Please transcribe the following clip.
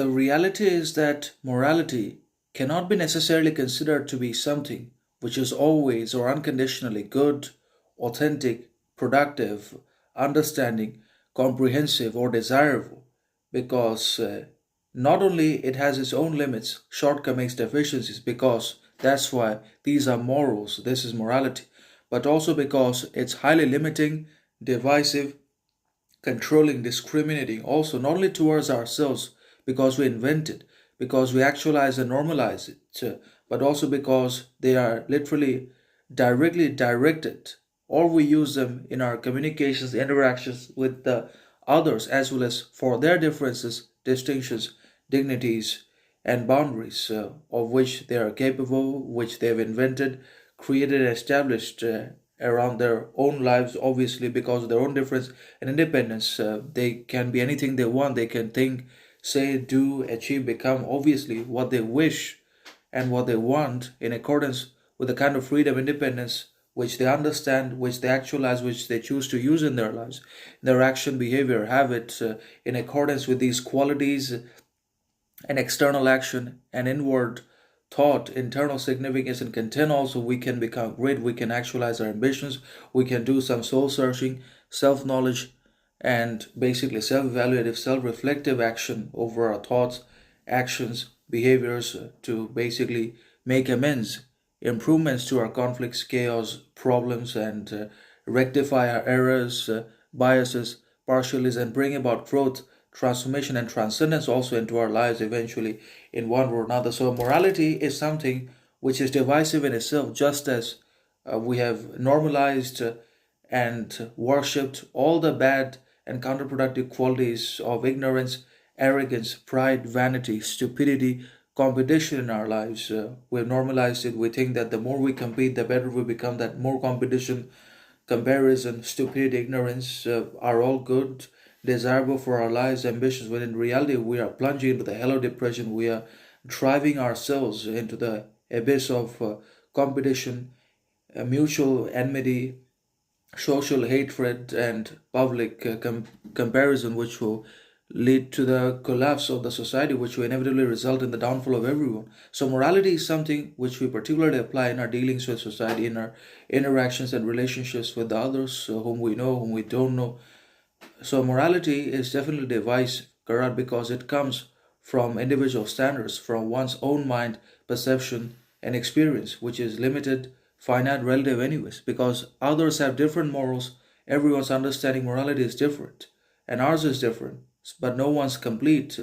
The reality is that morality cannot be necessarily considered to be something which is always or unconditionally good, authentic, productive, understanding, comprehensive, or desirable, because not only it has its own limits, shortcomings, deficiencies, because that's why these are morals, this is morality, but also because it's highly limiting, divisive, controlling, discriminating, also not only towards ourselves because we invent it, because we actualize and normalize it, but also because they are literally directly directed, or we use them in our communications, interactions with the others, as well as for their differences, distinctions, dignities, and boundaries of which they are capable, which they have invented, created, and established around their own lives, obviously, because of their own difference and independence. They can be anything they want, they can think, say, do, achieve, become, obviously, what they wish and what they want in accordance with the kind of freedom, independence which they understand, which they actualize, which they choose to use in their lives, their action, behavior, habits, in accordance with these qualities and external action and inward thought, internal significance and content. Also, we can become great, we can actualize our ambitions, we can do some soul searching, self knowledge, and basically self evaluative, self reflective action over our thoughts, actions, behaviors to basically make amends, improvements to our conflicts, chaos, problems, and rectify our errors, biases, partialities, and bring about growth, transformation, and transcendence also into our lives eventually in one way or another. So, morality is something which is divisive in itself, just as we have normalized and worshipped all the bad and counterproductive qualities of ignorance, arrogance, pride, vanity, stupidity, competition in our lives. We've normalized it. We think that the more we compete, the better we become, that more competition, comparison, stupidity, ignorance are all good, desirable for our lives, ambitions, when in reality we are plunging into the hell of depression. We are driving ourselves into the abyss of competition, mutual enmity, social hatred, and public comparison, which will lead to the collapse of the society, which will inevitably result in the downfall of everyone. So, morality is something which we particularly apply in our dealings with society, in our interactions and relationships with the others, whom we know, whom we don't know. So, morality is definitely divisive, correct, because it comes from individual standards, from one's own mind, perception, and experience, which is limited, finite, relative, anyways, because others have different morals. Everyone's understanding morality is different, and ours is different, but no one's complete.